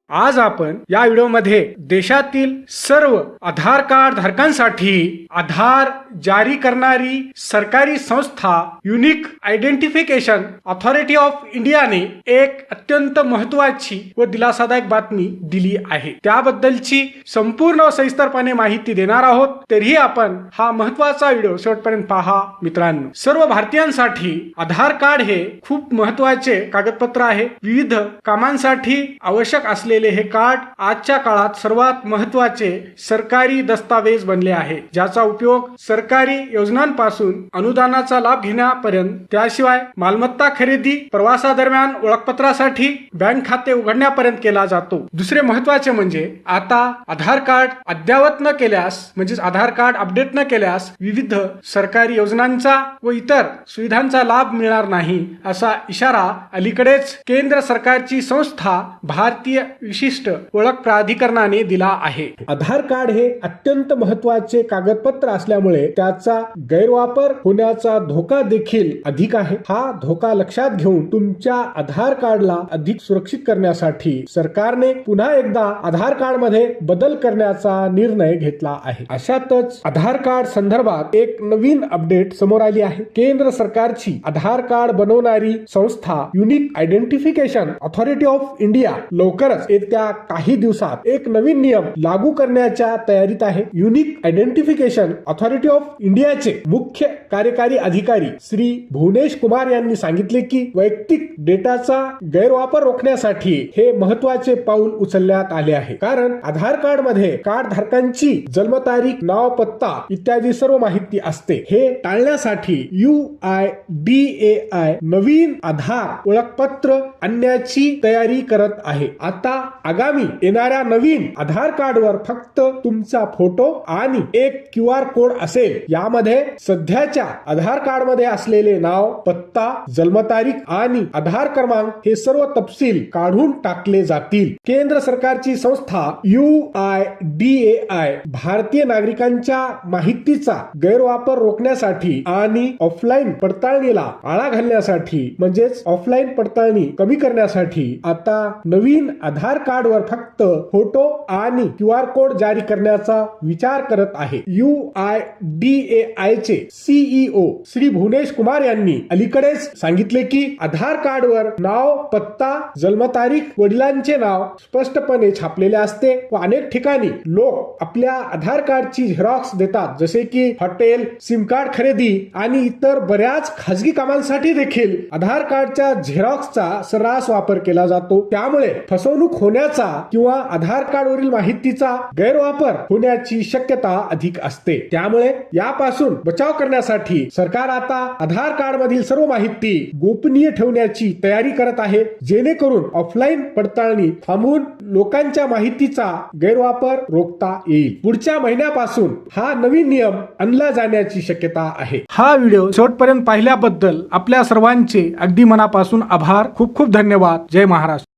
आज आपण या व्हिडिओमध्ये देशातील सर्व आधार कार्ड धारकांसाठी आधार जारी करणारी सरकारी संस्था युनिक आयडेंटिफिकेशन अथॉरिटी ऑफ इंडियाने एक अत्यंत महत्त्वाची व दिलासादायक बातमी दिली आहे। त्याबद्दलची संपूर्ण व सविस्तरपणे माहिती देणार आहोत। तरीही आपण हा महत्त्वाचा व्हिडिओ शेवटपर्यंत पहा मित्रांनो। सर्व भारतीयांसाठी आधार कार्ड हे खूप महत्त्वाचे कागदपत्र आहे। विविध कामांसाठी आवश्यक असलेले हे कार्ड आजच्या काळात सर्वात महत्त्वाचे सरकारी दस्तावेज बनले आहे, ज्याचा उपयोग सरकारी योजनांपासून अनुदानाचा लाभ घेण्यापर्यंत, त्याशिवाय मालमत्ता खरेदी, प्रवासादरम्यान ओळखपत्रासाठी, बँक खाते उघडण्यापर्यंत केला जातो। दुसरे महत्त्वाचे म्हणजे आता आधार कार्ड अद्ययावत न केल्यास म्हणजेच आधार कार्ड अपडेट न केल्यास विविध सरकारी योजनांचा व इतर सुविधांचा लाभ मिळणार नाही, असा इशारा अलीकडेच केंद्र सरकारची संस्था भारतीय विशिष्ट ओळख प्राधिकरणाने दिला आहे। आधार कार्ड हे अत्यंत महत्त्वाचे कागदपत्र असल्यामुळे त्याचा गैरवापर होण्याचा धोका देखील अधिक आहे। हा धोका लक्षात घेऊन तुमच्या आधार कार्डला अधिक सुरक्षित करण्यासाठी सरकारने पुन्हा एकदा आधार कार्ड मध्ये बदल करण्याचा निर्णय घेतला आहे। अशातच आधार कार्ड संदर्भात एक नवीन अपडेट समोर आली आहे। केंद्र सरकारची आधार कार्ड बनवणारी संस्था unique identification authority of India लवकरच येत्या काही दिवसात एक नवीन नियम लागू करण्याच्या तयारीत आहे। युनिक आयडेंटिफिकेशन अथॉरिटी ऑफ इंडियाचे मुख्य कार्यकारी अधिकारी श्री भुवनेश कुमार यांनी सांगितले की वैयक्तिक डेटाचा गैरवापर रोखण्यासाठी हे महत्त्वाचे पाऊल उचलण्यात आले आहे। कारण आधार कार्ड मध्ये कार्ड धारकांची जन्मतारीख, नाव, पत्ता इत्यादी सर्व माहिती असते। हे टाळण्यासाठी UIDAI नवीन आधार ओळखपत्र आणण्याची तयारी करत आहे। आता आगामी येणाऱ्या नवीन आधार कार्डवर फक्त तुमचा फोटो आणि एक QR कोड असेल। यामध्ये सध्याच्या आधार कार्ड मध्ये असलेले नाव, पत्ता, जन्मतारीख आणि आधार क्रमांक हे सर्व तपशील काढून टाकले जातील। केंद्र सरकारची संस्था UIDAI भारतीय नागरिकांच्या माहितीचा गैरवापर रोखण्यासाठी आणि ऑफलाईन पडताळणीला आळा घालण्यासाठी म्हणजेच ऑफलाईन पडताळणी कमी करण्यासाठी आता नवीन आधार कार्डवर फक्त फोटो आणि QR कोड जारी करण्याचा विचार करत आहे। UIDAI चे CEO श्री भुवनेश कुमार यांनी अलीकडेच सांगितले की आधार कार्डवर नाव, पत्ता, जन्मतारीख, वडिलांचे नाव स्पष्टपणे छापलेले असते व अनेक ठिकाणी लोक आपल्या आधार कार्डची झेरॉक्स देतात, जसे की हॉटेल, सिम कार्ड खरेदी आणि इतर बऱ्याच खाजगी कामांसाठी देखील आधार कार्डच्या झेरॉक्सचा सर्रास वापर केला जातो। त्यामुळे फसवणूक होण्याचा किंवा आधार कार्डवरील माहितीचा गैरवापर होण्याची शक्यता अधिक असते। त्यामुळे यापासून बचाव करण्यासाठी सरकार आता आधार कार्ड मधील सर्व माहिती गोपनीय ठेवण्याची तयारी करत आहे, जेणेकरून ऑफलाईन पडताळणी थांबवून लोकांच्या माहितीचा गैरवापर रोखता येईल। पुढच्या महिन्यापासून हा नवीन नियम आणला जाण्याची शक्यता आहे। हा व्हिडिओ शेवटपर्यंत पाहिल्याबद्दल आपल्या सर्वांचे अगदी मनापासून आभार। खूप खूप धन्यवाद। जय महाराष्ट्र।